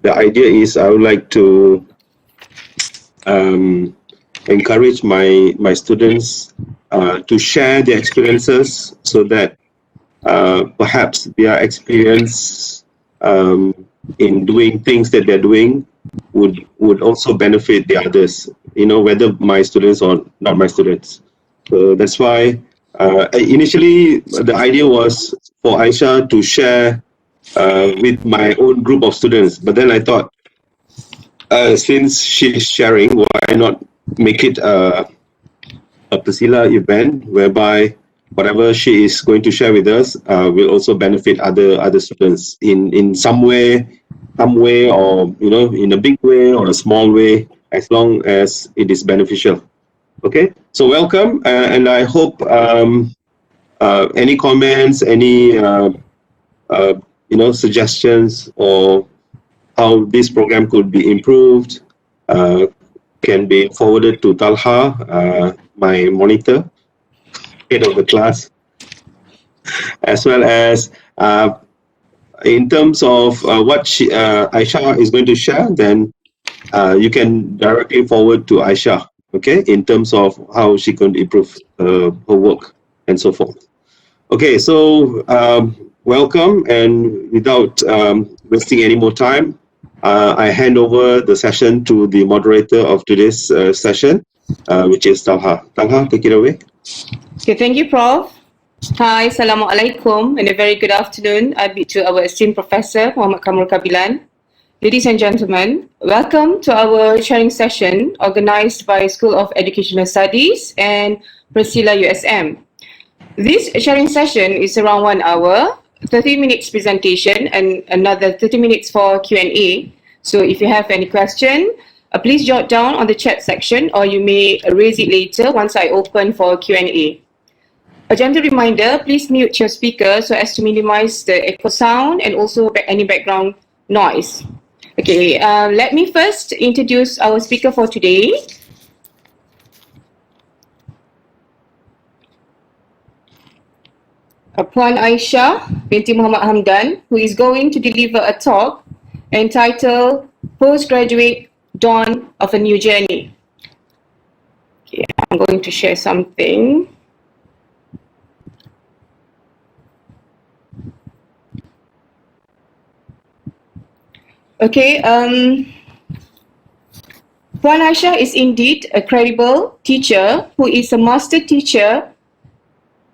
the idea is I would like to encourage my students to share their experiences so that perhaps their experience in doing things that they're doing would also benefit the others, whether my students or not my students. So that's why initially the idea was for Aisha to share with my own group of students, but then I thought, since she's sharing, why not make it a Priscilla event whereby whatever she is going to share with us will also benefit other students in some way, or in a big way or a small way, as long as it is beneficial. Okay, so welcome, and I hope any comments, any suggestions, or how this program could be improved can be forwarded to Talha, my monitor, head of the class, as well as in terms of what Aisha is going to share, then you can directly forward to Aisha, okay, in terms of how she can improve her work and so forth. Okay, so welcome, and without wasting any more time, I hand over the session to the moderator of today's session, which is Talha. Talha, take it away. Okay, thank you, Prof. Hi, Assalamualaikum, and a very good afternoon to our esteemed Professor Professor Kabilan. Ladies and gentlemen, welcome to our sharing session organized by School of Educational Studies and Priscilla USM. This sharing session is around 1 hour, 30 minutes presentation, and another 30 minutes for Q&A. So if you have any question, please jot down on the chat section, or you may raise it later once I open for Q&A. A gentle reminder, please mute your speaker so as to minimize the echo sound and also any background noise. Okay, let me first introduce our speaker for today. Puan Aisha binti Muhammad Hamdan, who is going to deliver a talk entitled Postgraduate Dawn of a New Journey. Okay, I'm going to share something. Okay, Puan Aisha is indeed a credible teacher who is a master teacher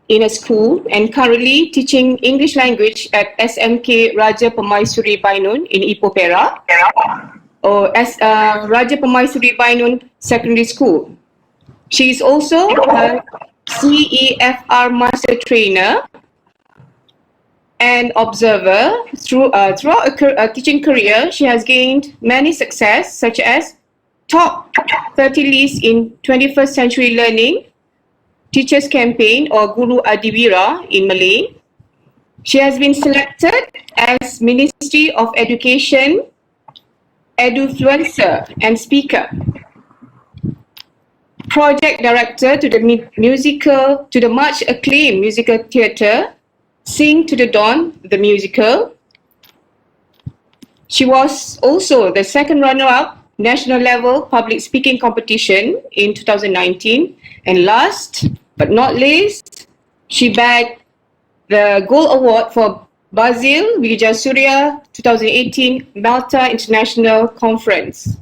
in a school and currently teaching English language at SMK Raja Permaisuri Bainun in Ipoh, Perak, or as Raja Permaisuri Bainun Secondary School. She is also a CEFR Master Trainer and observer. Throughout a teaching career, she has gained many success, such as top 30 list in 21st Century Learning Teachers Campaign, or Guru Adiwira in Malay. She has been selected as Ministry of Education Edufluencer and Speaker, Project Director to the much acclaimed musical theatre Sing to the Dawn, the musical. She was also the second runner-up national level public speaking competition in 2019, and last but not least, she bagged the Gold Award for Basil Wijaya 2018 Malta International Conference.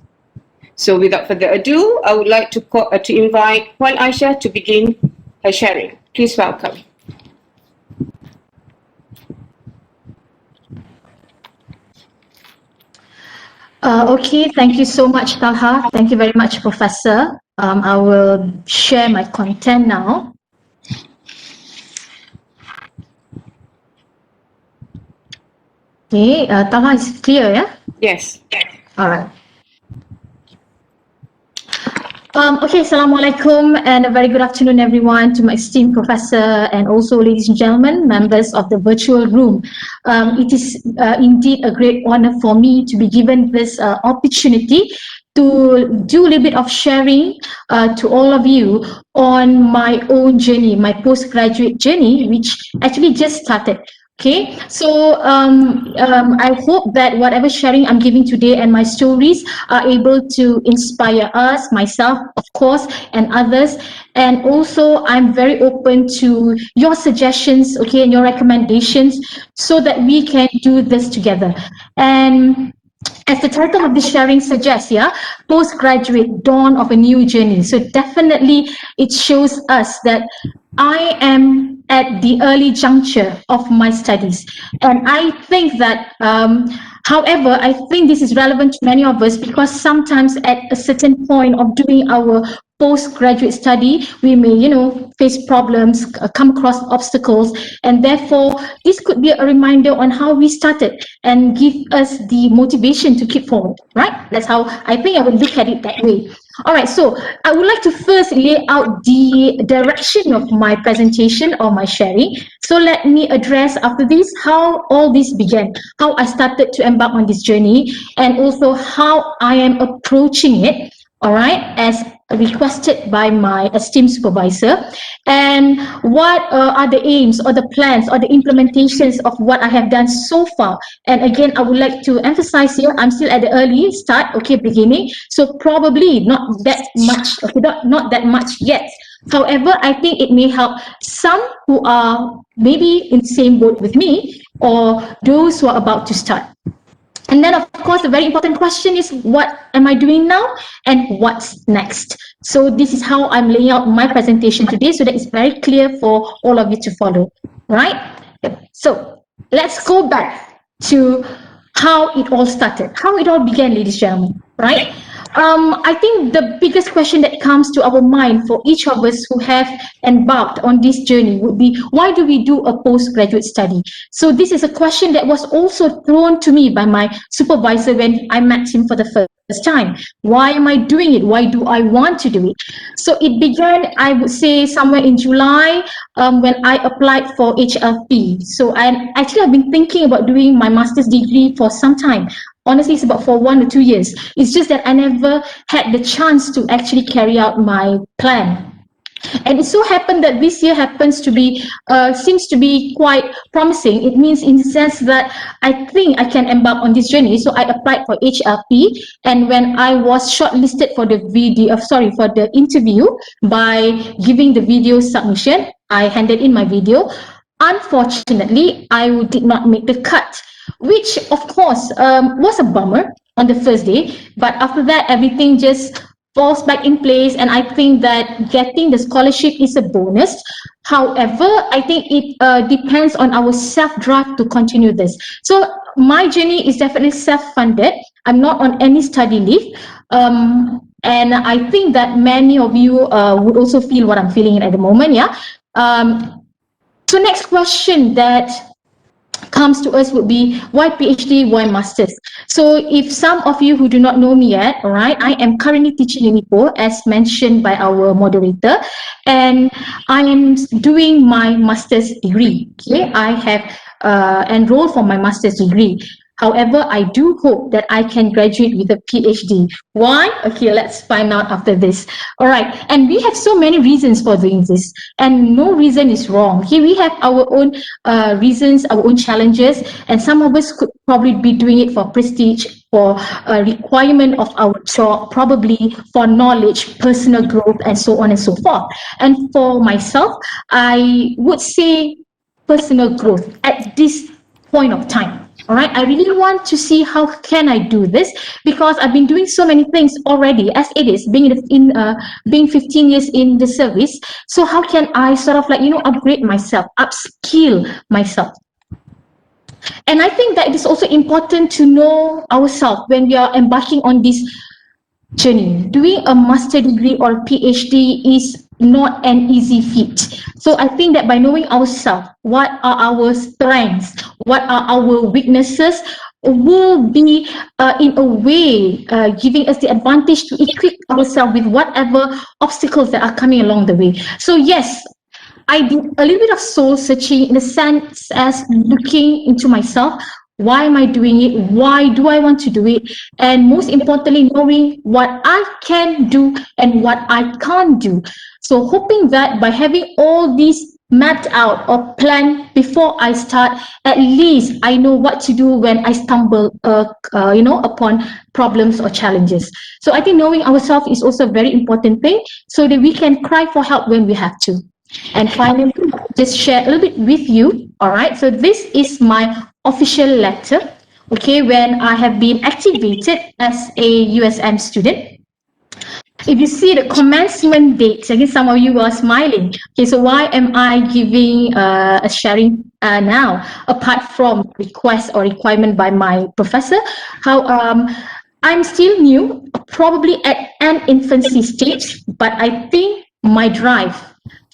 So without further ado, I would like to invite Puan Aisha to begin her sharing. Please welcome. Okay, thank you so much, Talha. Thank you very much, Professor. I will share my content now. Okay, Talha is clear, yeah? Yes. All right. Okay, Assalamualaikum, and a very good afternoon, everyone, to my esteemed professor and also, ladies and gentlemen, members of the virtual room. It is indeed a great honor for me to be given this opportunity to do a little bit of sharing to all of you on my own journey, my postgraduate journey, which actually just started. Okay, so I hope that whatever sharing I'm giving today and my stories are able to inspire us, myself, of course, and others. And also, I'm very open to your suggestions, okay, and your recommendations, so that we can do this together. And as the title of the sharing suggests, yeah, postgraduate dawn of a new journey. So definitely it shows us that I am at the early juncture of my studies. And I think that, however, I think this is relevant to many of us because sometimes at a certain point of doing our postgraduate study, we may, face problems, come across obstacles, and therefore this could be a reminder on how we started and give us the motivation to keep forward, right? That's how I think I would look at it that way. All right, so I would like to first lay out the direction of my presentation or my sharing. So let me address after this how all this began, how I started to embark on this journey, and also how I am approaching it, all right, as requested by my esteemed supervisor, and what are the aims or the plans or the implementations of what I have done so far. And again, I would like to emphasize here, I'm still at the early start, okay, beginning, so probably not that much, okay, not that much yet. However, I think it may help some who are maybe in the same boat with me or those who are about to start. And then, of course, the very important question is, what am I doing now and what's next? So this is how I'm laying out my presentation today so that it's very clear for all of you to follow, right? So let's go back to how it all started, how it all began, ladies and gentlemen, right? I think the biggest question that comes to our mind for each of us who have embarked on this journey would be, why do we do a postgraduate study? So this is a question that was also thrown to me by my supervisor when I met him for the first time. Why am I doing it? Why do I want to do it? So it began, I would say, somewhere in July when I applied for HLP. So I actually have been thinking about doing my master's degree for some time. Honestly, it's about for 1 or 2 years. It's just that I never had the chance to actually carry out my plan. And it so happened that this year happens to be, seems to be quite promising. It means in the sense that I think I can embark on this journey. So I applied for HLP, and when I was shortlisted for the for the interview by giving the video submission, I handed in my video. Unfortunately, I did not make the cut, which of course was a bummer on the first day. But after that, everything just falls back in place, and I think that getting the scholarship is a bonus. However, I think it depends on our self-drive to continue this. So my journey is definitely self-funded. I'm not on any study leave. And I think that many of you would also feel what I'm feeling at the moment, yeah. So next question that comes to us would be, why PhD, why masters? So if some of you who do not know me yet, all right, I am currently teaching in Ipoh as mentioned by our moderator, and I am doing my master's degree. Okay, I have enrolled for my master's degree. However, I do hope that I can graduate with a PhD. Why? Okay, let's find out after this. All right, and we have so many reasons for doing this, and no reason is wrong. Here we have our own reasons, our own challenges, and some of us could probably be doing it for prestige, for a requirement of our job, probably for knowledge, personal growth, and so on and so forth. And for myself, I would say personal growth at this point of time. All right, I really want to see how can I do this, because I've been doing so many things already as it is, being 15 years in the service. So how can I sort of upgrade myself, upskill myself? And I think that it is also important to know ourselves when we are embarking on this journey. Doing a master degree or PhD is not an easy feat. So I think that by knowing ourselves, what are our strengths, what are our weaknesses, will be in a way giving us the advantage to equip ourselves with whatever obstacles that are coming along the way. So yes, I did a little bit of soul searching in a sense as looking into myself. Why am I doing it? Why do I want to do it? And most importantly, knowing what I can do and what I can't do. So hoping that by having all these mapped out or planned before I start. At least I know what to do when I stumble, upon problems or challenges. So I think knowing ourselves is also a very important thing, so that we can cry for help when we have to. And finally, just share a little bit with you. All right. So this is my official letter. Okay, when I have been activated as a USM student. If you see the commencement date, again, some of you are smiling. Okay, so why am I giving a sharing now, apart from request or requirement by my professor? How I'm still new, probably at an infancy stage, but I think my drive,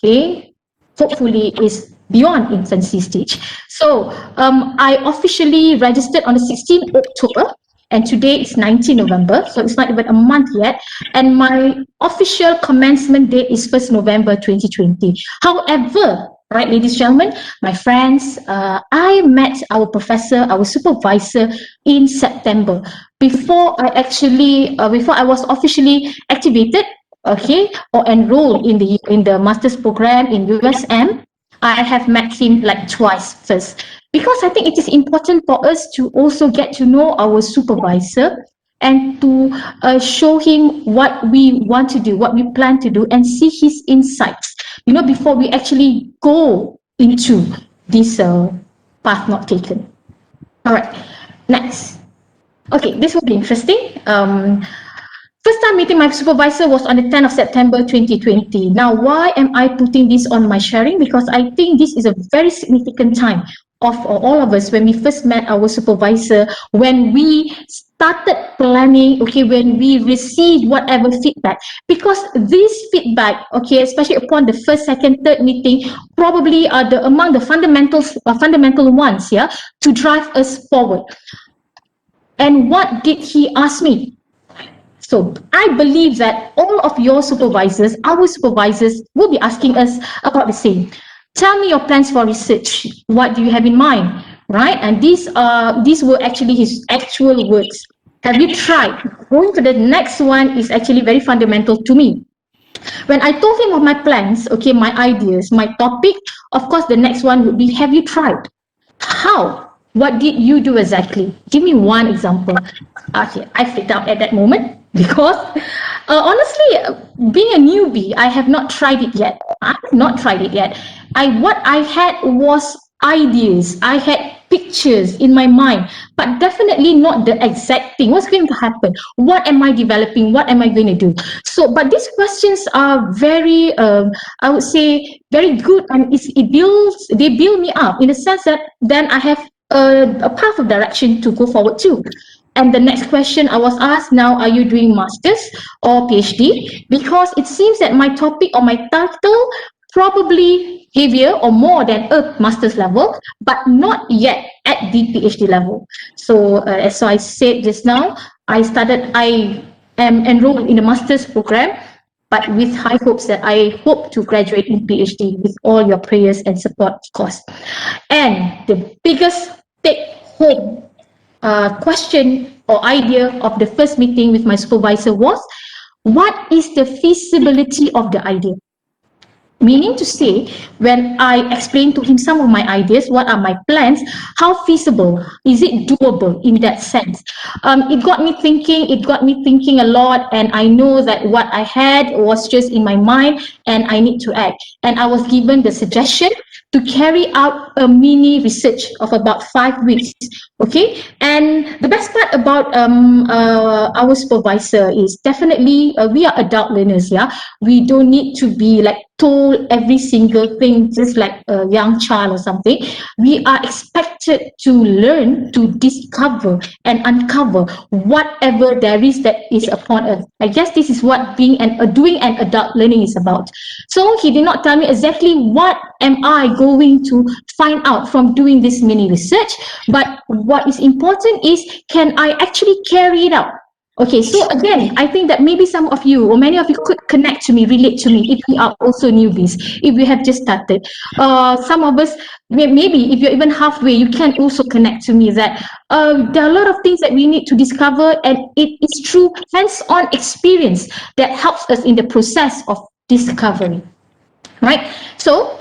okay, hopefully is beyond infancy stage. So I officially registered on the 16th October, and today is 19 November, so it's not even a month yet. And my official commencement date is 1st November 2020. However, right, ladies and gentlemen, my friends, I met our professor, our supervisor in September. Before I was officially activated, okay, or enrolled in the master's program in USM, I have met him like twice first, because I think it is important for us to also get to know our supervisor and to show him what we want to do, what we plan to do, and see his insights, before we actually go into this path not taken. All right, next. Okay, this will be interesting. First time meeting my supervisor was on the 10th of September 2020. Now, why am I putting this on my sharing? Because I think this is a very significant time of all of us when we first met our supervisor, when we started planning, okay, when we received whatever feedback. Because this feedback, okay, especially upon the first, second, third meeting, probably are among the fundamental ones, yeah, to drive us forward. And what did he ask me? So I believe that all of your supervisors, our supervisors, will be asking us about the same. Tell me your plans for research. What do you have in mind, right? And these were actually his actual words. Have you tried? Going to the next one is actually very fundamental to me. When I told him of my plans, okay, my ideas, my topic, of course, the next one would be, have you tried? How? What did you do exactly? Give me one example. Okay, I freaked out at that moment because honestly, being a newbie, I have not tried it yet. What I had was ideas. I had pictures in my mind, but definitely not the exact thing. What's going to happen? What am I developing? What am I going to do? So, but these questions are very, I would say, very good, and they build me up in the sense that then I have a path of direction to go forward to. And the next question I was asked, now, are you doing master's or PhD? Because it seems that my topic or my title probably heavier or more than a master's level, but not yet at the PhD level. So as I said just now, I am enrolled in the master's program, but with high hopes that I hope to graduate in PhD with all your prayers and support, of course. And the biggest take-home question or idea of the first meeting with my supervisor was, what is the feasibility of the idea? Meaning to say, when I explained to him some of my ideas, what are my plans, how feasible, is it doable in that sense? It got me thinking a lot, and I know that what I had was just in my mind and I need to act. And I was given the suggestion to carry out a mini research of about 5 weeks, okay? And the best part about our supervisor is definitely we are adult learners, yeah? We don't need to be like told every single thing just like a young child or something. We are expected to learn, to discover and uncover whatever there is that is upon us. I guess this is what doing an adult learning is about. So he did not tell me exactly what am I going to find out from doing this mini research, but what is important is, can I actually carry it out? Okay, so again, I think that maybe some of you or many of you could connect to me, relate to me if we are also newbies, if we have just started. Some of us, maybe if you're even halfway, you can also connect to me that there are a lot of things that we need to discover, and it is through hands-on experience that helps us in the process of discovery, right? So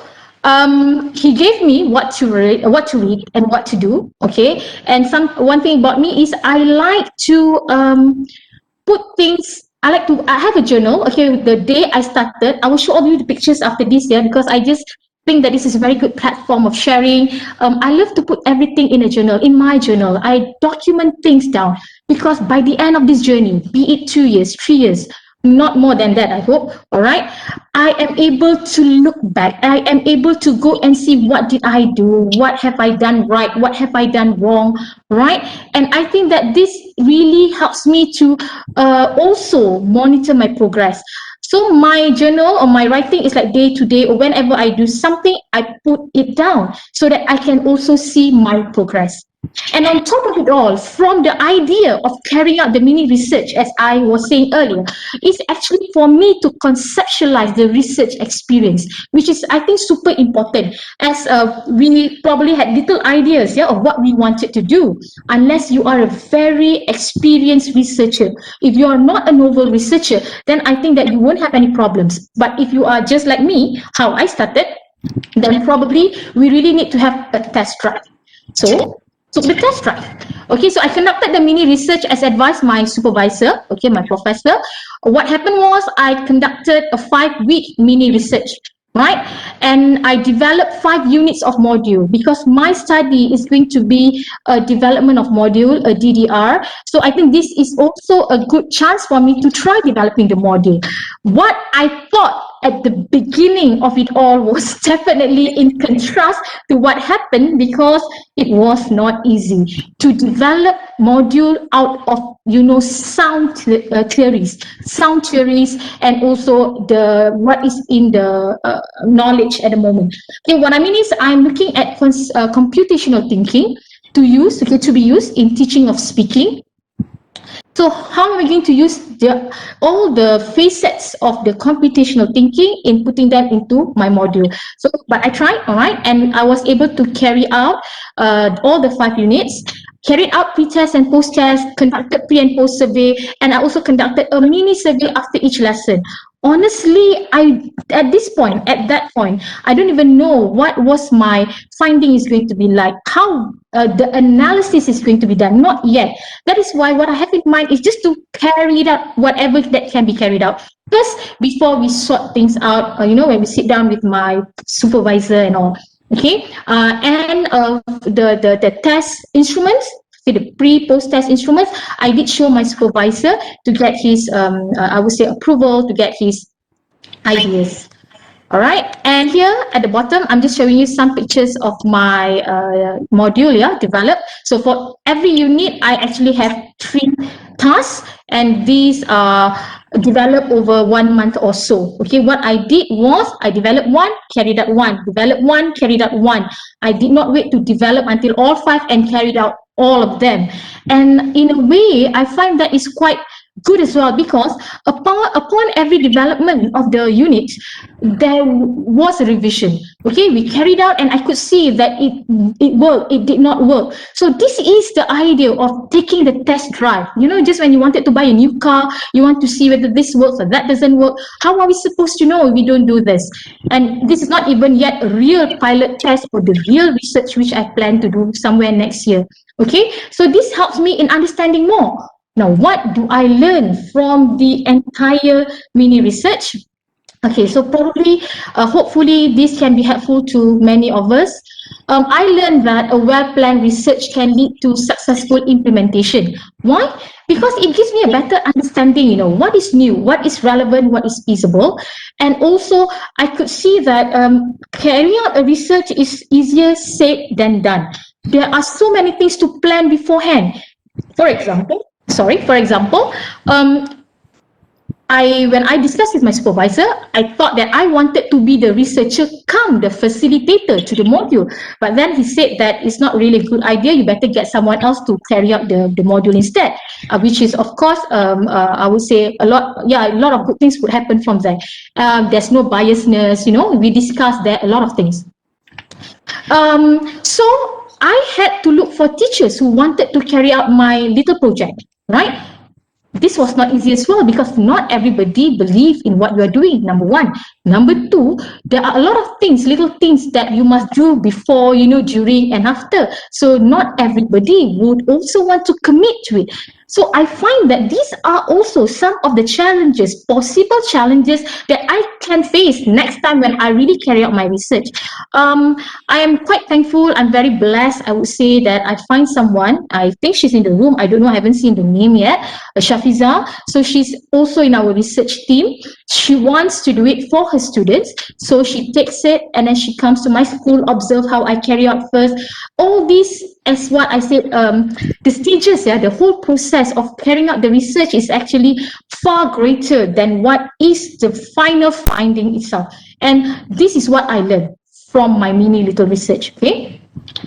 He gave me what to read, and what to do. Okay, and one thing about me is I like to put things. I have a journal. Okay, the day I started, I will show all you the pictures after this year because I just think that this is a very good platform of sharing. I love to put everything in a journal. In my journal, I document things down because by the end of this journey, be it 2 years, 3 years, not more than that, I hope. All right, I am able to look back. I am able to go and see what did I do, what have I done right, what have I done wrong, right? And I think that this really helps me to also monitor my progress. So my journal or my writing is like day to day, or whenever I do something, I put it down so that I can also see my progress. And on top of it all, from the idea of carrying out the mini research, as I was saying earlier, is actually for me to conceptualize the research experience, which is, I think, super important, as we probably had little ideas, yeah, of what we wanted to do, unless you are a very experienced researcher. If you are not a novel researcher, then I think that you won't have any problems. But if you are just like me, how I started, then probably we really need to have a test drive. So the test drive. Okay, so I conducted the mini research as advised my supervisor, okay, my professor. What happened was I conducted a 5-week mini research, right? And I developed 5 units of module because my study is going to be a development of module, a DDR. So I think this is also a good chance for me to try developing the module. What I thought at the beginning of it all was definitely in contrast to what happened, because it was not easy to develop module out of sound theories, and also the what is in the knowledge at the moment. Okay, what I mean is I'm looking at computational thinking to be used in teaching of speaking. So how am I going to use all the facets of the computational thinking in putting them into my module? So, but I tried, all right, and I was able to carry out all the 5 units, carried out pre-test and post-test, conducted pre and post survey, and I also conducted a mini survey after each lesson. Honestly, at that point, I don't even know what was my finding is going to be like, how the analysis is going to be done, not yet. That is why what I have in mind is just to carry it out, whatever that can be carried out. First, before we sort things out, when we sit down with my supervisor and all, okay, and the test instruments, the pre-post test instruments, I did show my supervisor to get his, I would say, approval, to get his ideas. All right, and here at the bottom, I'm just showing you some pictures of my module, yeah, developed. So for every unit, I actually have 3 tasks, and these are developed over 1 month or so. Okay, what I did was I developed 1, carried out 1, developed 1, carried out 1. I did not wait to develop until all 5 and carried out all of them. And in a way, I find that it's quite good as well, because upon every development of the unit, there was a revision. Okay, we carried out, and I could see that it worked, it did not work. So this is the idea of taking the test drive. Just when you wanted to buy a new car, you want to see whether this works or that doesn't work. How are we supposed to know if we don't do this? And this is not even yet a real pilot test or the real research which I plan to do somewhere next year. Okay, so this helps me in understanding more. Now, what do I learn from the entire mini research? Okay, so probably, hopefully, this can be helpful to many of us. I learned that a well-planned research can lead to successful implementation. Why? Because it gives me a better understanding, what is new, what is relevant, what is feasible. And also, I could see that carrying out a research is easier said than done. There are so many things to plan beforehand. For example, when I discussed with my supervisor, I thought that I wanted to be the researcher come the facilitator to the module. But then he said that it's not really a good idea. You better get someone else to carry out the module instead, which is, of course, I would say a lot of good things would happen from there. There's no biasness, we discussed there a lot of things. So I had to look for teachers who wanted to carry out my little project, right? this was not easy as well, because not everybody believe in what you are doing, number one. Number two, there are a lot of things, little things that you must do before, during and after. So not everybody would also want to commit to it. So I find that these are also some of the challenges, possible challenges that I can face next time when I really carry out my research. I am quite thankful. I'm very blessed. I would say that I find someone, I think she's in the room. I don't know, I haven't seen the name yet, Shafiza. So she's also in our research team. She wants to do it for her students. So she takes it and then she comes to my school, observe how I carry out first. All this, as what I said, the stages, the whole process of carrying out the research is actually far greater than what is the final finding itself. And this is what I learned from my mini little research, okay?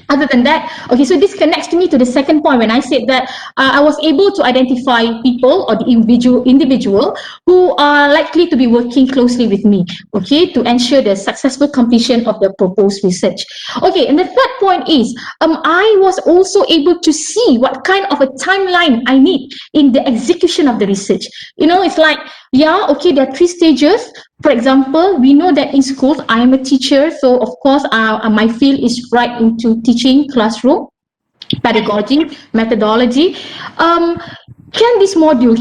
Other than that, okay, so this connects to me to the second point when I said that I was able to identify people or the individual who are likely to be working closely with me, okay, to ensure the successful completion of the proposed research. Okay, and the third point is I was also able to see what kind of a timeline I need in the execution of the research. It's like, yeah, okay, there are 3 stages. For example, we know that in schools, I am a teacher, so of course, my field is right into teaching, classroom, pedagogy, methodology. Can this module,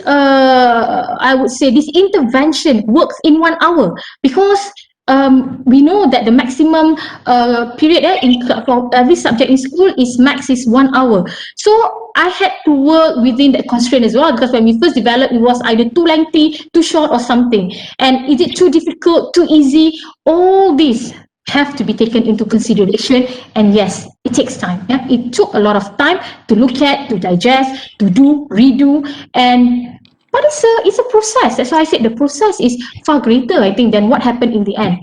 I would say, this intervention works in 1 hour? Because we know that the maximum period for every subject in school is 1 hour. So I had to work within that constraint as well, because when we first developed, it was either too lengthy, too short, or something. And is it too difficult, too easy? All these have to be taken into consideration. And yes, it takes time. Yeah? It took a lot of time to look at, to digest, to do, redo, but it's a process. That's why I said the process is far greater, I think, than what happened in the end.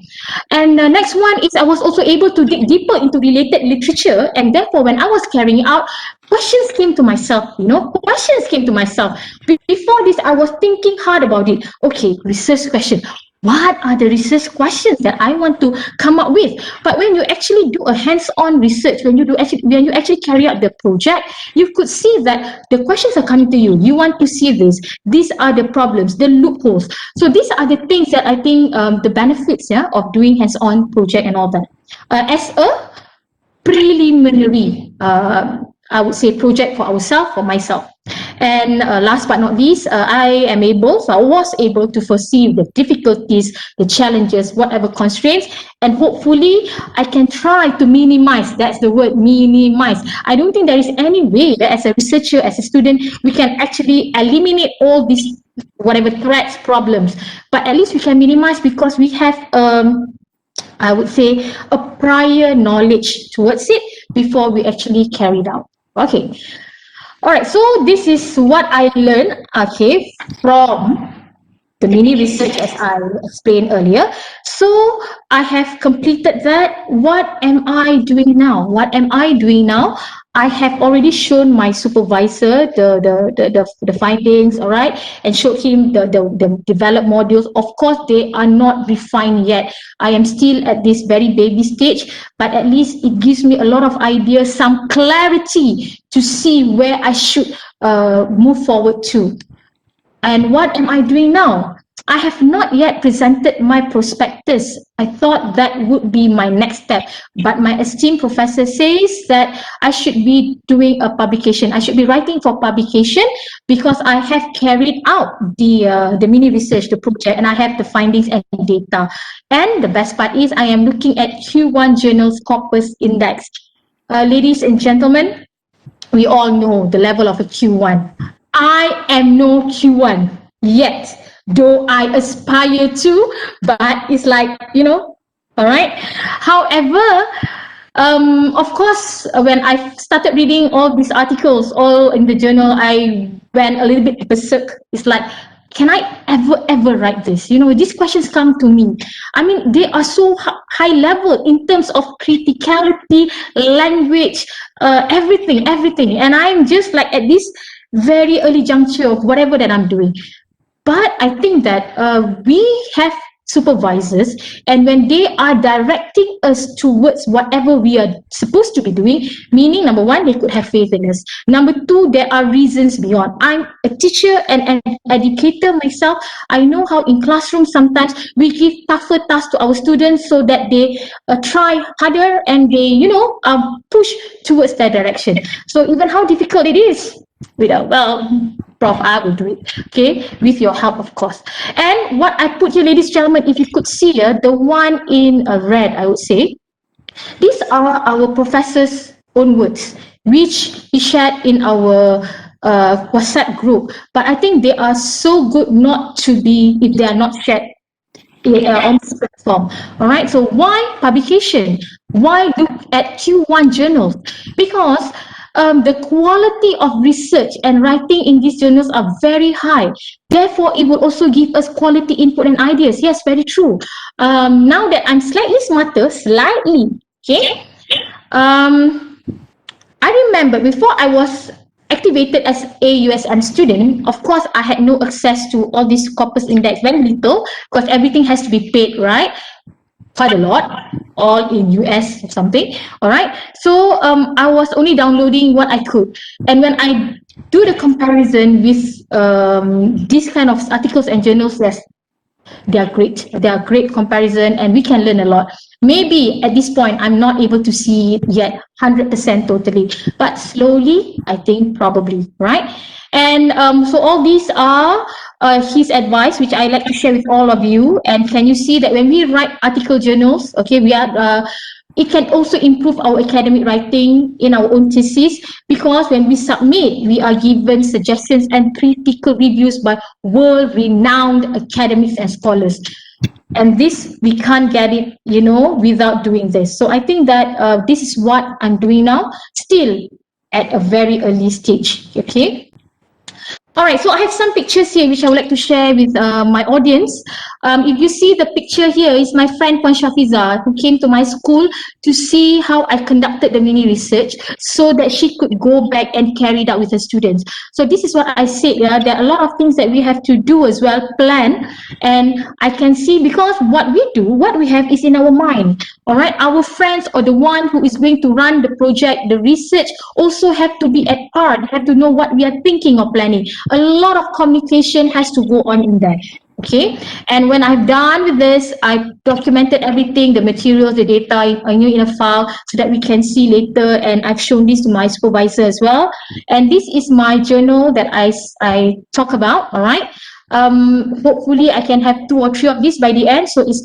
And the next one is I was also able to dig deeper into related literature, and therefore when I was carrying out, questions came to myself, questions came to myself. Before this, I was thinking hard about it. Okay, research question. What are the research questions that I want to come up with? But when you actually do a hands-on research, when you actually carry out the project, you could see that the questions are coming to you. You want to see this. These are the problems, the loopholes. So these are the things that I think the benefits of doing hands-on project and all that. As a preliminary, I would say, project for ourselves, for myself. And last but not least, I was able to foresee the difficulties, the challenges, whatever constraints, and hopefully I can try to minimize. That's the word, minimize. I don't think there is any way that as a researcher, as a student, we can actually eliminate all these whatever threats, problems, but at least we can minimize, because we have I would say a prior knowledge towards it before we actually carry it out. Okay. All right, so this is what I learned, okay, from the mini research as I explained earlier. So I have completed that. What am I doing now? What am I doing now? I have already shown my supervisor the findings, all right, and showed him the developed modules. Of course, they are not refined yet. I am still at this very baby stage, but at least it gives me a lot of ideas, some clarity to see where I should move forward to. And what am I doing now? I have not yet presented my prospectus. I thought that would be my next step, but my esteemed professor says that I should be doing a publication. I should be writing for publication, because I have carried out the mini research, the project, and I have the findings and data. And the best part is I am looking at Q1 Journals Corpus Index. Ladies and gentlemen, we all know the level of a Q1. I am no Q1 yet, though I aspire to, but it's like, all right. However, of course, when I started reading all these articles, all in the journal, I went a little bit berserk. It's like, can I ever write this? These questions come to me. I mean, they are so high level in terms of criticality, language, everything. And I'm just like at this very early juncture of whatever that I'm doing. But I think that we have supervisors, and when they are directing us towards whatever we are supposed to be doing, meaning number one, they could have faith in us. Number two, there are reasons beyond. I'm a teacher and an educator myself. I know how in classrooms sometimes we give tougher tasks to our students so that they try harder and they, push towards that direction. So even how difficult it is, Prof, I will do it, okay, with your help, of course. And what I put here, ladies and gentlemen, if you could see here, the one in red, I would say, these are our professor's own words, which he shared in our WhatsApp group. But I think they are so good not to be, if they are not shared on this platform. All right, so why publication? Why look at Q1 journals? Because the quality of research and writing in these journals are very high. Therefore, it will also give us quality input and ideas. Yes, very true. Now that I'm slightly smarter, okay? I remember before I was activated as a USM student, of course, I had no access to all these corpus index, very little, because everything has to be paid, right? Quite a lot, all in US or something, all right? So I was only downloading what I could. And when I do the comparison with these kind of articles and journals, yes, they are great. They are great comparison and we can learn a lot. Maybe at this point, I'm not able to see it yet 100% totally, but slowly, I think probably, right? And so all these are his advice, which I like to share with all of you. And can you see that when we write article journals, okay, we are, it can also improve our academic writing in our own thesis, because when we submit, we are given suggestions and critical reviews by world-renowned academics and scholars. And this, we can't get it, without doing this. So I think that this is what I'm doing now, still at a very early stage, okay? All right, so I have some pictures here which I would like to share with my audience. If you see the picture here is my friend Puan Shafiza, who came to my school to see how I conducted the mini research so that she could go back and carry it out with her students. So this is what I said, there are a lot of things that we have to do as well, plan. And I can see, because what we do, what we have is in our mind. All right, our friends or the one who is going to run the project, the research, also have to be at part, have to know what we are thinking or planning. A lot of communication has to go on in there, okay? And when I've done with this, I've documented everything, the materials, the data in a file so that we can see later, and I've shown this to my supervisor as well. And this is my journal that I talk about, all right? Hopefully I can have 2 or 3 of this by the end, so it's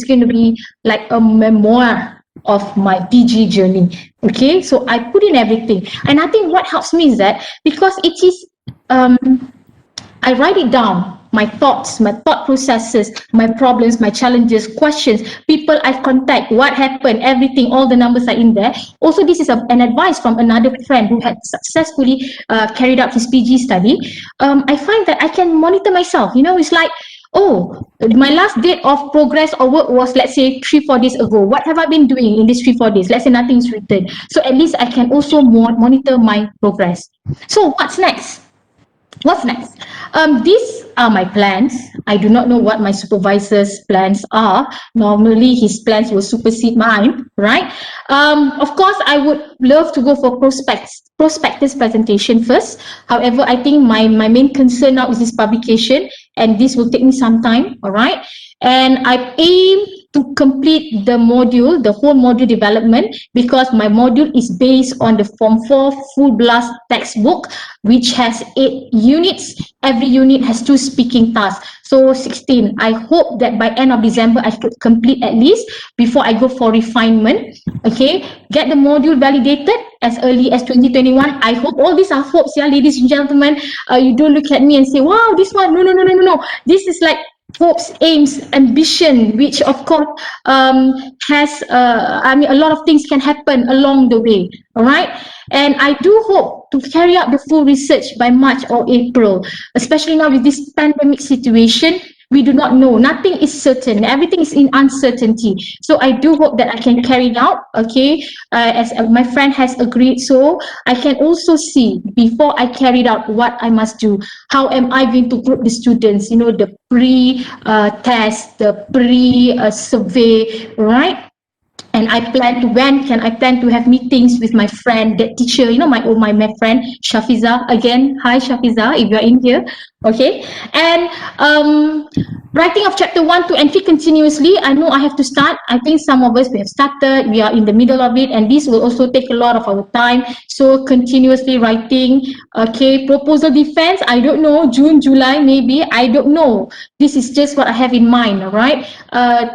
going to be like a memoir of my PG journey, okay? So I put in everything, and I think what helps me is that because it is I write it down, my thoughts, my thought processes, my problems, my challenges, questions, people I contact, what happened, everything, all the numbers are in there. Also, this is an advice from another friend who had successfully carried out his PG study. I find that I can monitor myself, it's like, oh, my last date of progress or work was, let's say, 3-4 days ago. What have I been doing in these 3-4 days? Let's say nothing's written. So at least I can also monitor my progress. So what's next? What's next? These are my plans. I do not know what my supervisor's plans are. Normally, his plans will supersede mine, right? Of course, I would love to go for prospectus presentation first. However, I think my main concern now is this publication, and this will take me some time, all right? And I aim to complete the module, the whole module development, because my module is based on the Form 4 Full Blast textbook, which has 8 units. Every unit has 2 speaking tasks, so 16. I hope that by end of December, I could complete at least before I go for refinement, okay? Get the module validated as early as 2021. I hope all these are hopes, yeah, ladies and gentlemen. You don't look at me and say, wow, this one, no. This is like hopes, aims, ambition, which of course has, a lot of things can happen along the way, all right? And I do hope to carry out the full research by March or April, especially now with this pandemic situation. We do not know. Nothing is certain. Everything is in uncertainty. So I do hope that I can carry it out, okay, as my friend has agreed. So I can also see before I carry it out what I must do. How am I going to group the students? You know, the pre-test, the pre-survey, right? And I plan to, when can I plan to have meetings with my friend, that teacher, you know, my friend Shafiza. Again, hi Shafiza, if you're in here, okay. And writing of chapter 1, 2 and 3 continuously. I know I have to start. I think some of us, we have started, we are in the middle of it, and this will also take a lot of our time. So continuously writing, okay. Proposal defense, I don't know, June, July, maybe, I don't know. This is just what I have in mind, all right.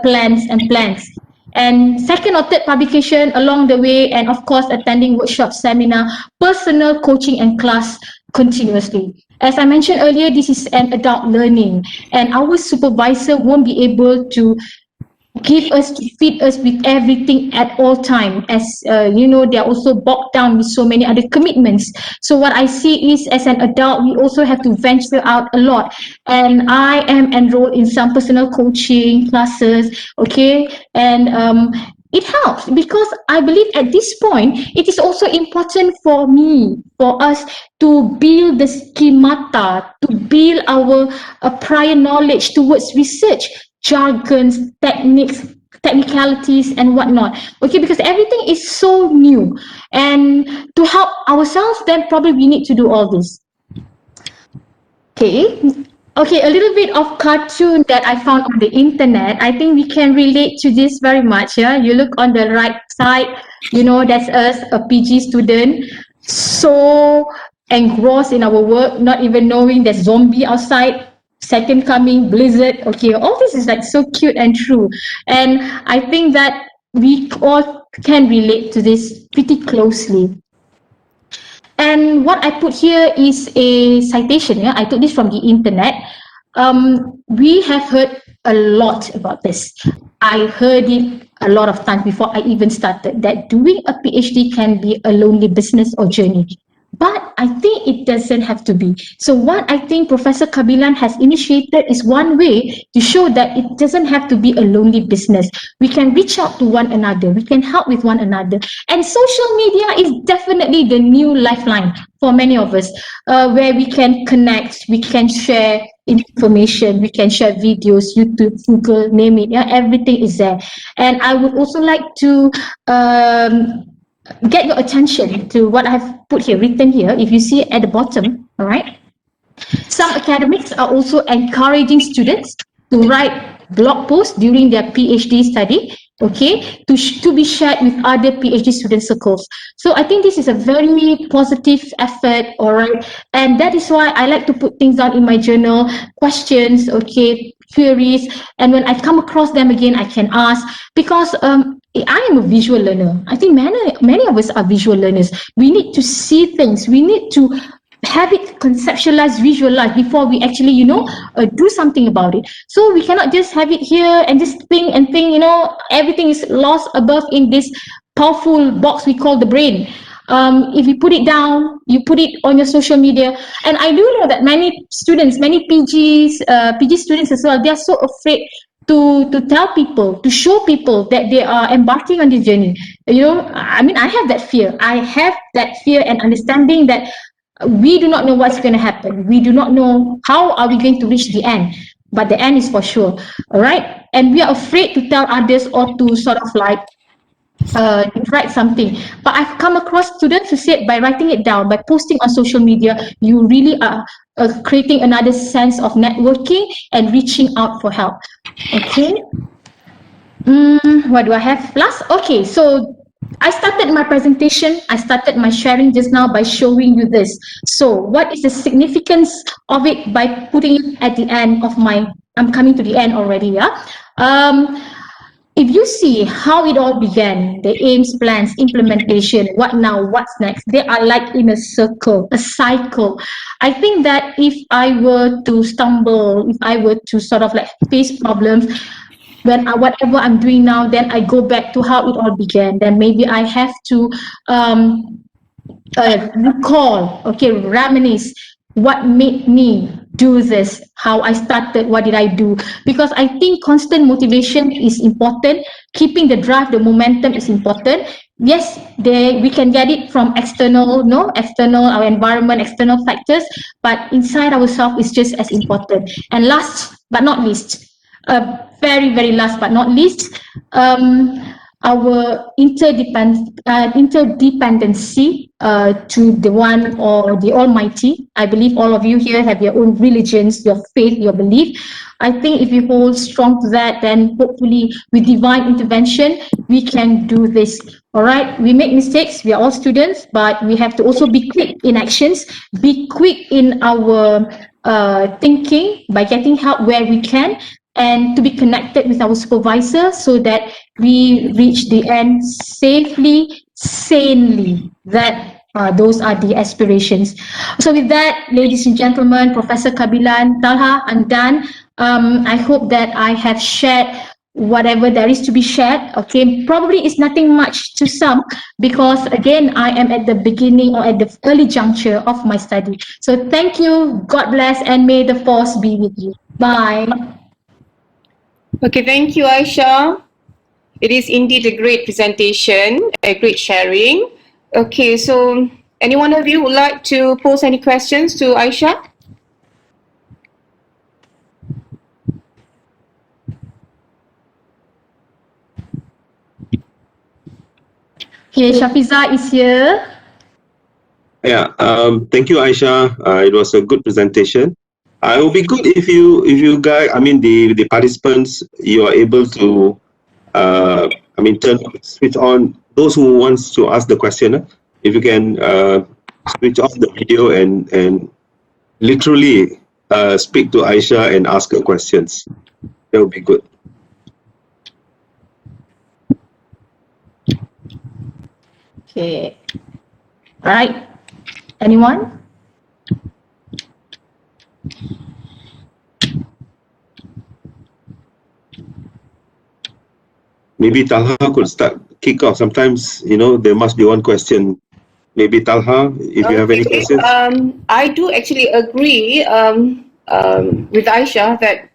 Plans and plans. And second or third publication along the way, and of course attending workshop, seminar, personal coaching and class continuously. As I mentioned earlier, this is an adult learning, and our supervisor won't be able to give us, to feed us with everything at all time, as you know, they're also bogged down with so many other commitments. So what I see is, as an adult, we also have to venture out a lot, and I am enrolled in some personal coaching classes, okay. And it helps because I believe at this point it is also important for me, for us, to build the schemata, to build our prior knowledge towards research, jargons, techniques, technicalities and whatnot, okay, because everything is so new. And to help ourselves, then probably we need to do all this. Okay, a little bit of cartoon that I found on the internet. I think we can relate to this very much. Yeah, you look on the right side, you know, that's us, a PG student, so engrossed in our work, not even knowing there's zombie outside, second coming, blizzard. Okay, all this is like so cute and true. And I think that we all can relate to this pretty closely. And what I put here is a citation. Yeah, I took this from the internet. We have heard a lot about this. I heard it a lot of times before I even started, that doing a PhD can be a lonely business or journey. But I think it doesn't have to be. So what I think Professor Kabilan has initiated is one way to show that it doesn't have to be a lonely business. We can reach out to one another. We can help with one another. And social media is definitely the new lifeline for many of us, where we can connect, we can share information, we can share videos, YouTube, Google, name it. Yeah, everything is there. And I would also like to get your attention to what I've put here, written here. If you see at the bottom, all right. Some academics are also encouraging students to write blog posts during their PhD study, okay, to be shared with other PhD student circles. So I think this is a very positive effort, all right, and that is why I like to put things down in my journal, questions, okay, queries, and when I come across them again, I can ask, because I am a visual learner. I think many of us are visual learners. We need to see things. We need to have it conceptualized, visualized before we actually, you know, do something about it. So we cannot just have it here and just think and think, you know, everything is lost above in this powerful box we call the brain. If you put it down, you put it on your social media. And I do know that many students, many PG students as well, they are so afraid to tell people, to show people that they are embarking on this journey. You know, I mean, I have that fear. I have that fear and understanding that we do not know what's going to happen. We do not know how are we going to reach the end, but the end is for sure. All right. And we are afraid to tell others or to sort of like write something. But I've come across students who said by writing it down, by posting on social media, you really are creating another sense of networking and reaching out for help. Okay. What do I have last? Okay, so I started my presentation, I started my sharing just now by showing you this. So what is the significance of it by putting it at the end of my, I'm coming to the end already, yeah? If you see how it all began, the aims, plans, implementation, what now, what's next, they are like in a circle, a cycle. I think that if I were to stumble, if I were to sort of like face problems, when whatever I'm doing now, then I go back to how it all began. Then maybe I have to recall, okay, reminisce what made me do this, how I started, what did I do, because I think constant motivation is important. Keeping the drive, the momentum is important. Yes, we can get it from external, no, external, our environment, external factors, but inside ourselves is just as important. And last but not least, very, very last but not least, our interdependency to the one or the Almighty. I believe all of you here have your own religions, your faith, your belief. I think if you hold strong to that, then hopefully with divine intervention, we can do this. All right, we make mistakes, we are all students, but we have to also be quick in actions, be quick in our thinking by getting help where we can, and to be connected with our supervisor so that we reach the end safely, sanely. Those are the aspirations. So with that, ladies and gentlemen, Professor Kabilan, Talha, I'm done. I hope that I have shared whatever there is to be shared. Okay, probably it's nothing much to some, because again, I am at the beginning or at the early juncture of my study. So thank you, God bless, and may the force be with you. Bye. Okay, thank you, Aisha. It is indeed a great presentation, a great sharing. Okay, so any one of you would like to pose any questions to Aisha? Okay, Shafiza is here. Yeah, thank you, Aisha. It was a good presentation. It would be good if you guys, I mean the participants, you are able to, switch on those who wants to ask the question. If you can switch off the video and literally speak to Aisha and ask her questions, that would be good. Okay. All right. Anyone? Maybe Talha could kick off. Sometimes, there must be one question. Maybe Talha, if you have any questions. I do actually agree with Aisha that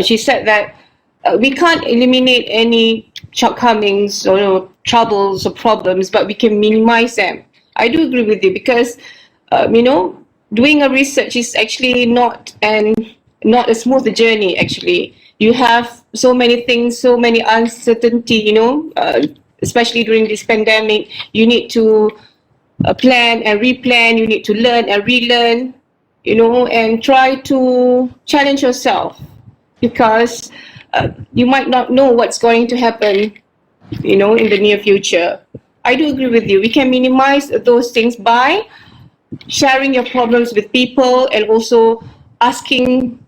she said that we can't eliminate any shortcomings or troubles or problems, but we can minimize them. I do agree with you because, doing a research is actually not a smooth journey. Actually, you have so many things, so many uncertainty. Especially during this pandemic, you need to plan and replan. You need to learn and relearn. And try to challenge yourself because you might not know what's going to happen, in the near future. I do agree with you. We can minimize those things by sharing your problems with people and also asking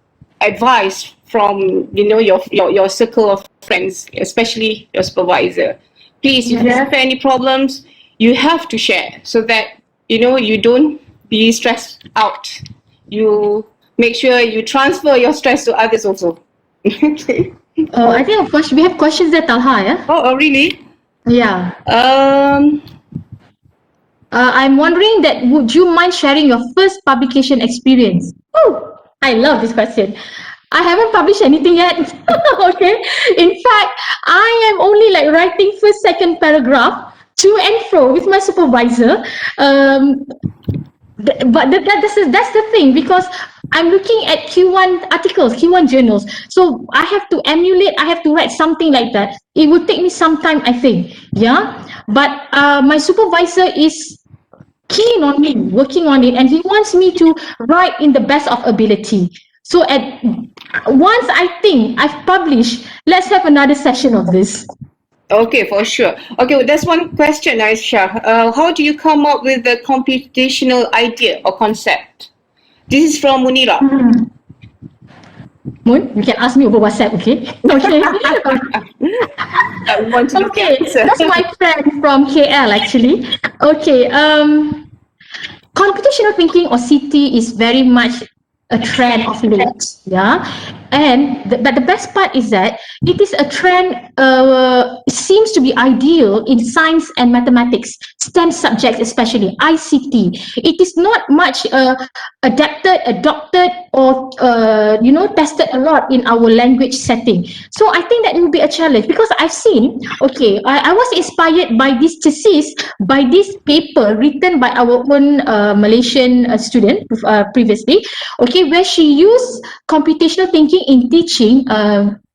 advice from, your circle of friends, especially your supervisor. Please, if you have any problems, you have to share so that, you don't be stressed out. You make sure you transfer your stress to others also. Okay. Oh, I think of course we have questions there, Talha. Yeah. Oh, really? Yeah. I'm wondering that would you mind sharing your first publication experience? Oh, I love this question. I haven't published anything yet. Okay. In fact, I am only like writing first, second paragraph to and fro with my supervisor. But that's the thing, because I'm looking at Q1 articles, Q1 journals. So I have to emulate, I have to write something like that. It would take me some time, I think. Yeah. But my supervisor is keen on me working on it, and he wants me to write in the best of ability. So once I think I've published, let's have another session of this. Okay, for sure. Okay, well, there's one question, Aisha. How do you come up with the computational idea or concept? This is from Munira. Moon, you can ask me over WhatsApp, okay? Okay, that's my friend from KL actually. Okay, computational thinking or CT is very much a trend of late, yeah. And but the best part is that it is a trend. Seems to be ideal in science and mathematics, STEM subjects, especially ICT. It is not much adopted or tested a lot in our language setting. So I think that will be a challenge, because I've seen, okay, I was inspired by this thesis, by this paper written by our own Malaysian student previously, okay, where she used computational thinking in teaching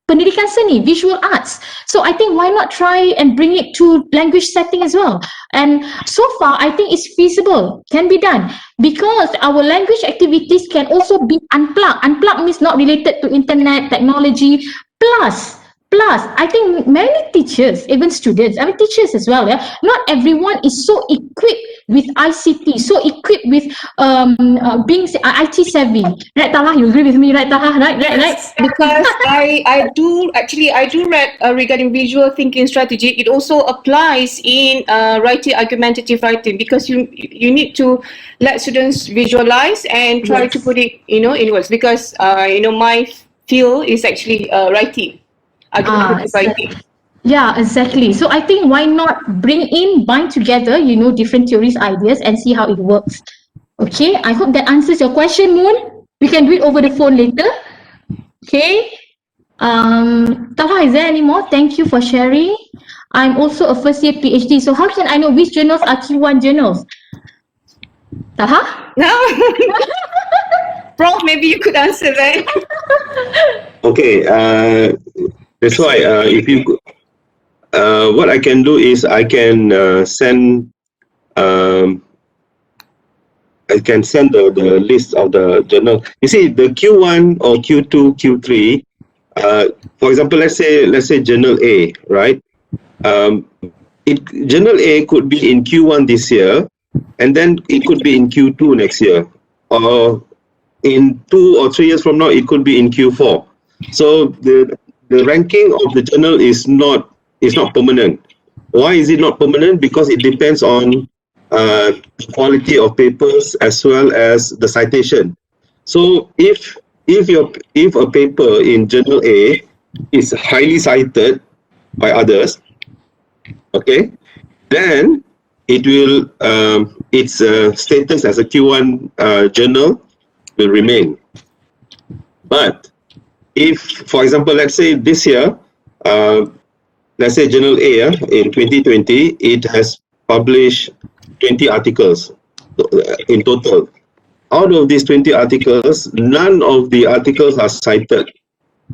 pendidikan seni, visual arts. So I think why not try and bring it to language setting as well? And so far, I think it's feasible, can be done, because our language activities can also be unplugged. Unplugged means not related to internet, technology, plus, I think many teachers, even students, I mean teachers as well, yeah, not everyone is so equipped with ICT, so equipped with being IT savvy. Right, Taha? You agree with me, right, Taha? Right? Because I do read regarding visual thinking strategy. It also applies in writing, argumentative writing, because you need to let students visualize and try to put it in words, because my field is actually writing. Writing. Yeah, exactly. So I think why not bind together, different theories, ideas, and see how it works. Okay, I hope that answers your question, Moon. We can do it over the phone later. Okay. Taha, is there any more? Thank you for sharing. I'm also a first year PhD. So how can I know which journals are Q1 journals? Taha? No. Prof, maybe you could answer that. Okay, that's why if you, what I can do is I can send the list of the journal. You see, the Q1 or Q2, Q3. For example, let's say Journal A, right? Journal A could be in Q1 this year, and then it could be in Q2 next year, or in 2 or 3 years from now, it could be in Q4. So the ranking of the journal is not permanent. Why is it not permanent? Because it depends on quality of papers as well as the citation. So if a paper in Journal A is highly cited by others, okay, then it will its status as a Q1 journal will remain. But if, for example, let's say this year, let's say Journal A in 2020, it has published 20 articles in total. Out of these 20 articles, none of the articles are cited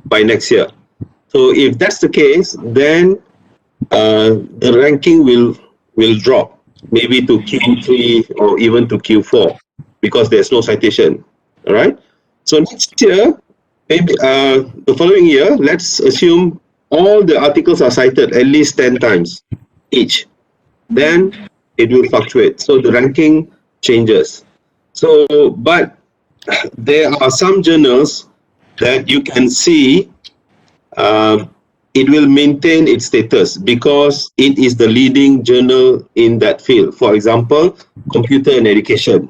by next year. So if that's the case, then the ranking will drop, maybe to Q3 or even to Q4, because there's no citation. All right. So next year, maybe the following year, let's assume all the articles are cited at least 10 times each. Then it will fluctuate. So the ranking changes. So, but there are some journals that you can see it will maintain its status because it is the leading journal in that field. For example, computer and education.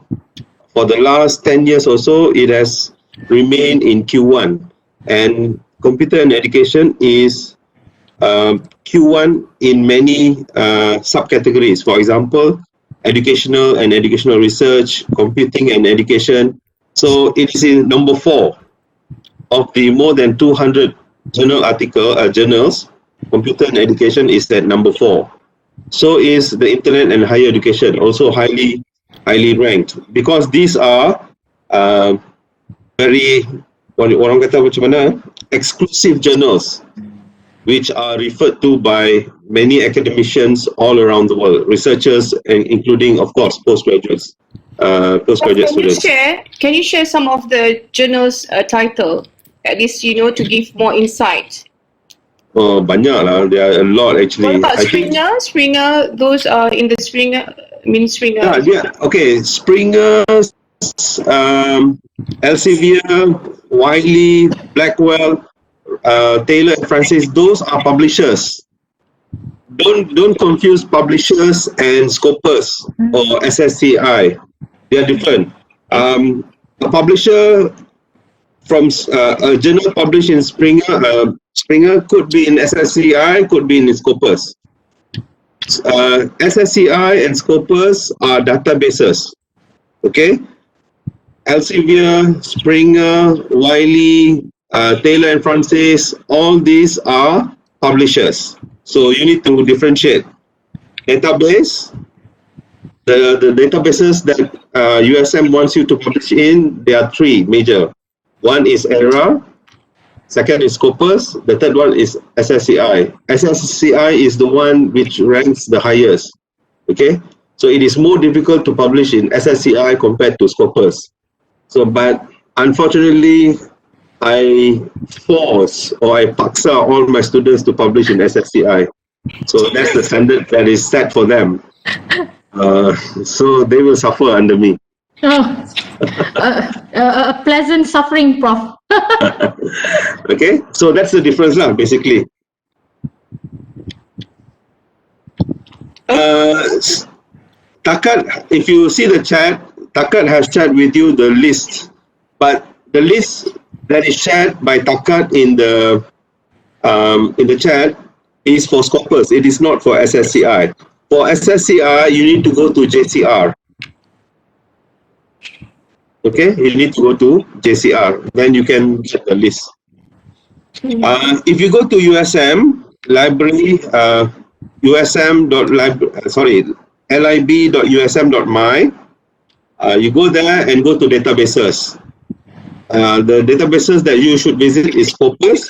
For the last 10 years or so, it has remained in Q1. And computer and education is Q1 in many subcategories. For example, educational and educational research, computing and education. So it is in number 4 of the more than 200 journals. Computer and education is at number 4. So is the internet and higher education, also highly ranked, because these are very, orang kata macam mana, exclusive journals which are referred to by many academicians all around the world, researchers, and including, of course, postgraduates, postgraduate students. Can you share some of the journals title, at least, to give more insight? Oh, banyak lah. There are a lot actually. What about Springer, those are in the Springer, Springer. Yeah. Okay, Springer, Elsevier, Wiley, Blackwell, Taylor and Francis, those are publishers. Don't confuse publishers and scopers or SSCI. They are different. A publisher from a journal published in Springer could be in SSCI, could be in Scopus. SSCI and Scopus are databases. Okay. Elsevier, Springer, Wiley, Taylor and Francis, all these are publishers. So you need to differentiate. Database, the databases that USM wants you to publish in, there are three major. One is ERA, second is Scopus, the third one is SSCI. SSCI is the one which ranks the highest. Okay, so it is more difficult to publish in SSCI compared to Scopus. So, but unfortunately, I force or I paksa all my students to publish in SSCI. So that's the standard that is set for them. So they will suffer under me. Oh, a pleasant suffering, Prof. Okay, so that's the difference lah, basically. Takat, if you see the chat, Takat has shared with you the list, but the list that is shared by Takat in the chat is for Scopus. It is not for SSCI. For SSCI, you need to go to JCR. Okay, you need to go to JCR. Then you can get the list. If you go to USM library, lib.usm.my, you go there and go to databases. The databases that you should visit is Scopus,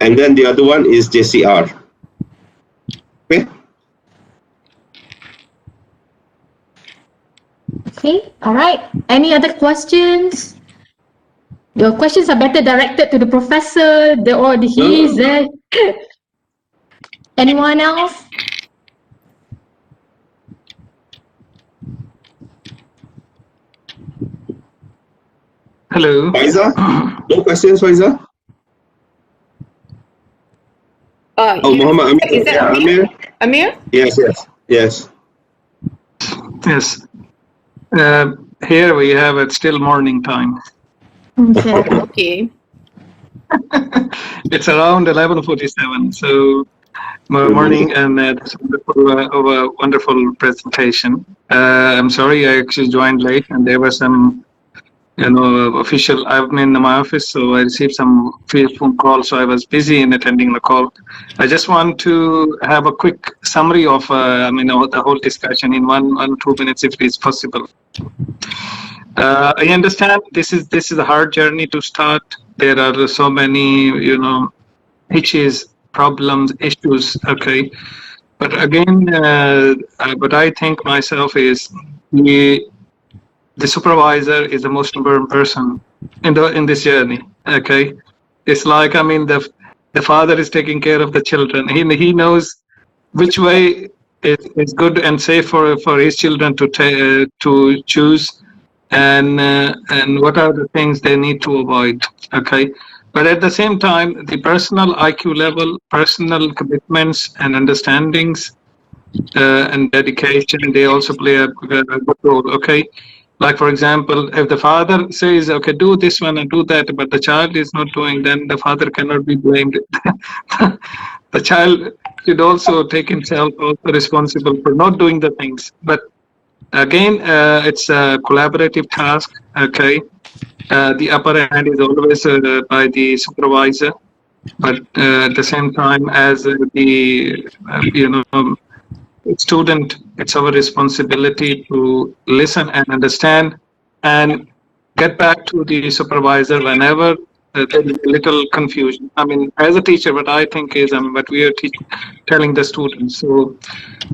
and then the other one is JCR. Okay. Okay, all right. Any other questions? Your questions are better directed to the professor, he is there. Anyone else? Hello. Faiza? No questions, Faiza? Muhammad Amir. Is that Amir? Amir? Yes. Yes. Here we have it still morning time. Okay. It's around 11:47. So morning, and that's a wonderful presentation. I'm sorry I actually joined late, and there were some, official. I've been in my office, so I received some phone calls, so I was busy in attending the call. I just want to have a quick summary of, the whole discussion in 1-2 minutes, if it is possible. I understand this is a hard journey to start. There are so many, hitches, problems, issues. Okay, but again, what I think myself is the supervisor is the most important person in this journey. Okay, it's like, the father is taking care of the children. He knows which way is good and safe for his children to choose, and what are the things they need to avoid. Okay, but at the same time, the personal IQ level, personal commitments and understandings and dedication, they also play a good role. Okay, like for example, if the father says, okay, do this one and do that, but the child is not doing, then the father cannot be blamed. The child should also take himself also responsible for not doing the things. But again, it's a collaborative task. Okay, the upper hand is always by the supervisor, but at the same time, as the student, it's our responsibility to listen and understand and get back to the supervisor whenever there's a little confusion. As a teacher, what I think is what we are telling the students. So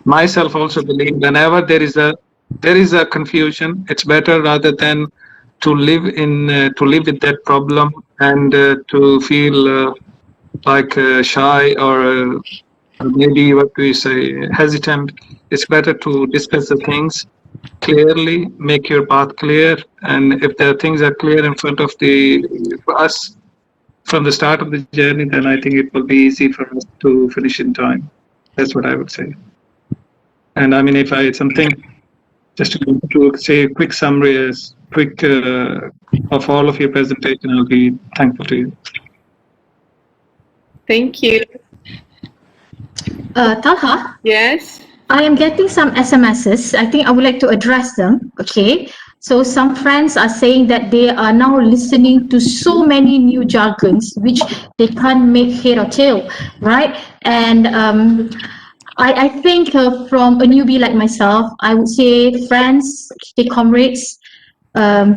myself also believe whenever there is a confusion, it's better rather than to live with that problem and to feel like shy or maybe what we say hesitant. It's better to discuss the things clearly, make your path clear, and if the things are clear in front of us from the start of the journey, then I think it will be easy for us to finish in time. That's what I would say. And if I had something just to say a quick summary, of all of your presentation, I'll be thankful to you. Thank you. Talha? Yes? I am getting some SMSs. I think I would like to address them. Okay. So some friends are saying that they are now listening to so many new jargons which they can't make head or tail, right? And I think from a newbie like myself, I would say, friends, okay, comrades,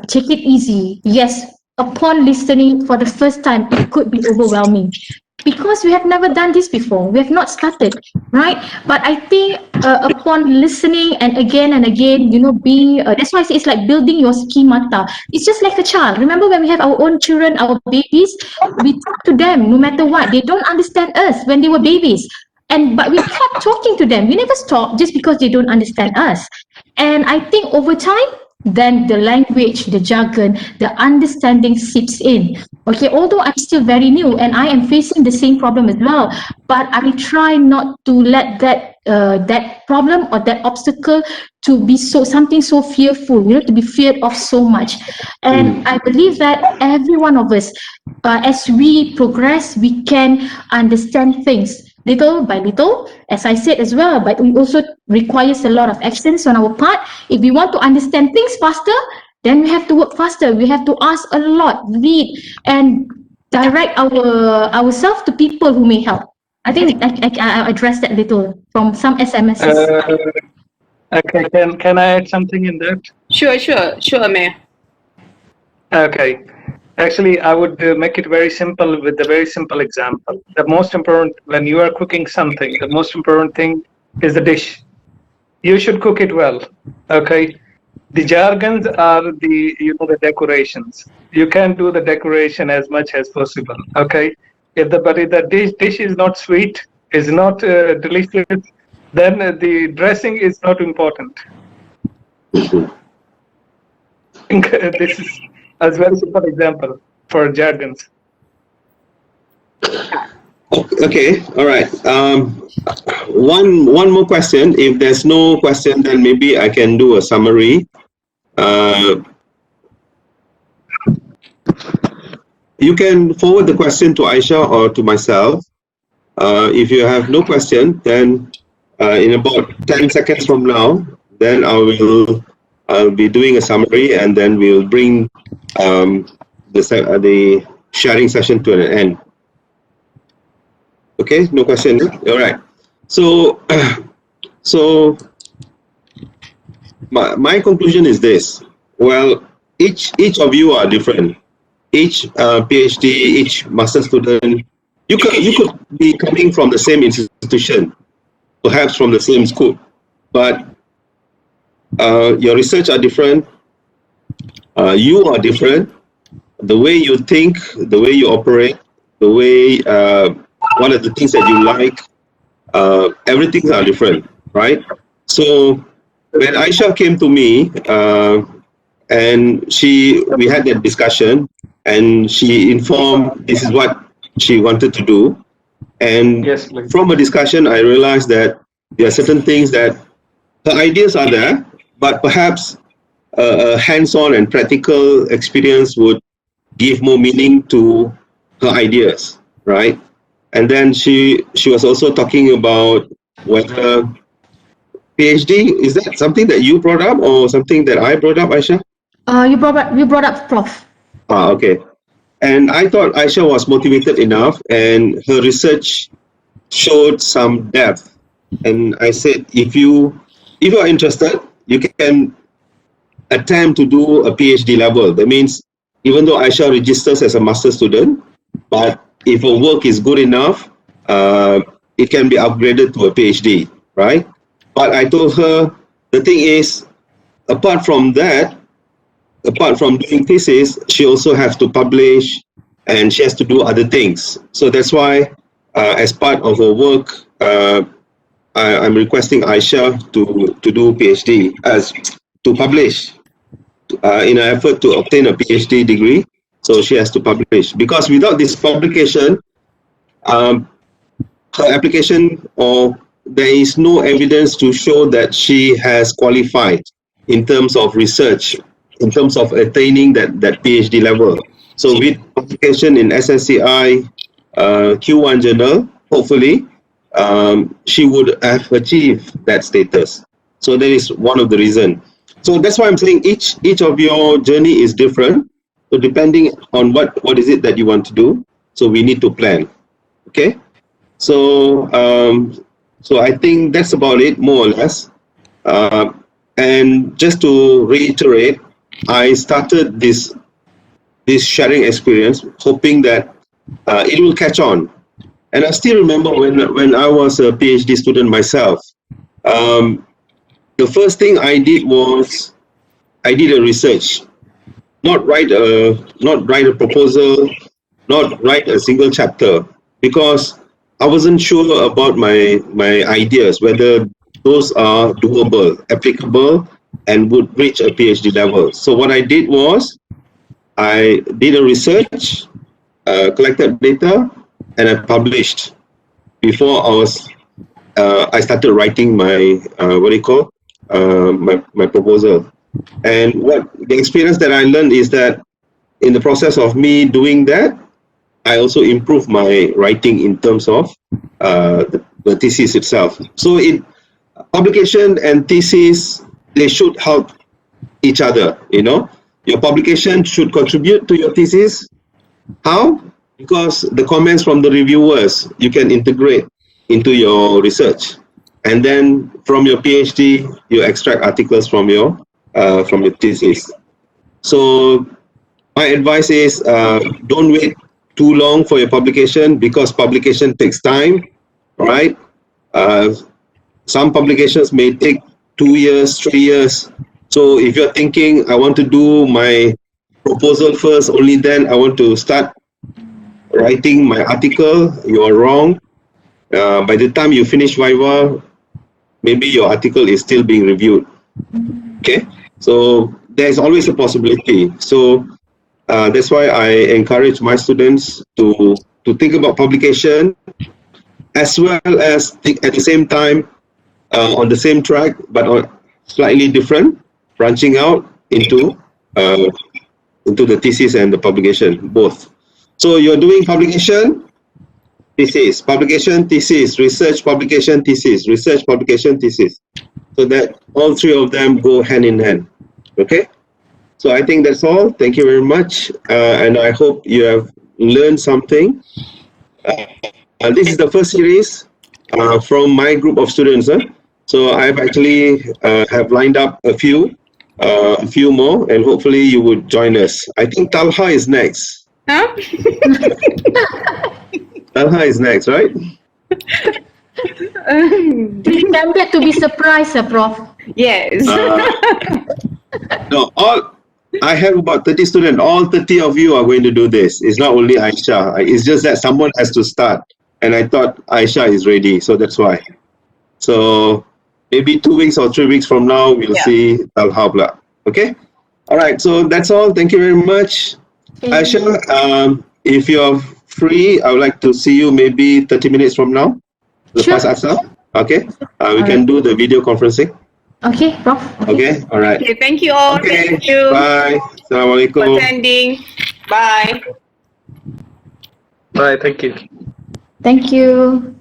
take it easy. Yes, upon listening for the first time, it could be overwhelming because we have never done this before. We have not started, right? But I think upon listening and again, you know, being that's why I say it's like building your schemata. It's just like a child. Remember when we have our own children, our babies, we talk to them no matter what. They don't understand us when they were babies. But we kept talking to them. We never stopped just because they don't understand us. And I think over time, then the language, the jargon, the understanding seeps in. Okay, although I'm still very new and I am facing the same problem as well, but I try not to let that problem or that obstacle to be something so fearful, you know, to be feared of so much. And I believe that every one of us, as we progress, we can understand things little by little, as I said as well, but it also requires a lot of actions on our part. If we want to understand things faster, then we have to work faster. We have to ask a lot, read, and direct ourselves to people who may help. I think I addressed that little from some SMSs. Okay, can I add something in that? Sure, Mayor. Okay. Actually, I would make it very simple with a very simple example. The most important, when you are cooking something, the most important thing is the dish. You should cook it well. Okay. The jargons are the decorations. You can do the decoration as much as possible. Okay. If the dish is not sweet, is not delicious, then the dressing is not important. This is a very simple example for jargons. Okay, all right. One more question. If there's no question, then maybe I can do a summary. You can forward the question to Aisha or to myself. If you have no question, then in about 10 seconds from now, then I'll be doing a summary, and then we'll bring the sharing session to an end. Okay, no question. All right. So, my conclusion is this. Well, each of you are different. Each PhD, each master student, you could be coming from the same institution, perhaps from the same school, but your research are different. You are different. The way you think, the way you operate, the way one of the things that you like, everything are different, right? So when Aisha came to me and we had that discussion, and she informed this is what she wanted to do, and yes, please. From a discussion I realized that there are certain things that her ideas are there, but perhaps a hands-on and practical experience would give more meaning to her ideas, right? And then she was also talking about whether PhD, is that something that you brought up or something that I brought up, Aisha? You brought up Prof. Okay. And I thought Aisha was motivated enough, and her research showed some depth. And I said, if you are interested, you can attempt to do a PhD level. That means even though Aisha registers as a master student, but if her work is good enough, it can be upgraded to a PhD, right? But I told her, the thing is, apart from that, apart from doing thesis, she also has to publish, and she has to do other things. So that's why, as part of her work, I'm requesting Aisha to do PhD, to publish, in an effort to obtain a PhD degree. So she has to publish, because without this publication, her application, or there is no evidence to show that she has qualified in terms of research, in terms of attaining that PhD level. So with publication in SSCI Q1 journal, hopefully she would have achieved that status. So that is one of the reasons. So that's why I'm saying each of your journey is different. So depending on what is it that you want to do, so we need to plan. Okay. So so I think that's about it, more or less. And just to reiterate, I started this sharing experience hoping that it will catch on. And I still remember when I was a PhD student myself, the first thing I did was I did a research, not write a proposal, not write a single chapter, because I wasn't sure about my ideas, whether those are doable, applicable, and would reach a PhD level. So what I did was I did a research, collected data, and I published before I started writing my my proposal. And what the experience that I learned is that in the process of me doing that, I also improved my writing in terms of the thesis itself. So publication and thesis, they should help each other, you know. Your publication should contribute to your thesis. How? Because the comments from the reviewers, you can integrate into your research. And then from your PhD, you extract articles from your thesis. So my advice is don't wait too long for your publication, because publication takes time, right? Some publications may take 2 years, 3 years. So if you're thinking, I want to do my proposal first, only then I want to start writing my article, you are wrong. By the time you finish Viva, maybe your article is still being reviewed. Okay, so there's always a possibility. So that's why I encourage my students to think about publication, as well as think at the same time on the same track, but on slightly different, branching out into the thesis and the publication, both. So you're doing publication, thesis, publication, thesis, research, publication, thesis, research, publication, thesis. So that all three of them go hand in hand. Okay. So I think that's all. Thank you very much, and I hope you have learned something. This is the first series from my group of students. So I've actually have lined up a few more, and hopefully you would join us. I think Talha is next. Huh? Talha is next, right? Really tempted to be surprised, Prof. Yes. No, I have about 30 students. All 30 of you are going to do this. It's not only Aisha. It's just that someone has to start. And I thought Aisha is ready, so that's why. So maybe 2 weeks or 3 weeks from now, we'll see Talha. Okay? All right, so that's all. Thank you very much. Aisha, if you're free, I would like to see you maybe 30 minutes from now. Sure. Okay? We can do the video conferencing. Okay, Prof. Okay, all right. Okay, thank you all. Okay, Thank you bye. Assalamualaikum. for attending. Bye. Bye. Thank you. Thank you.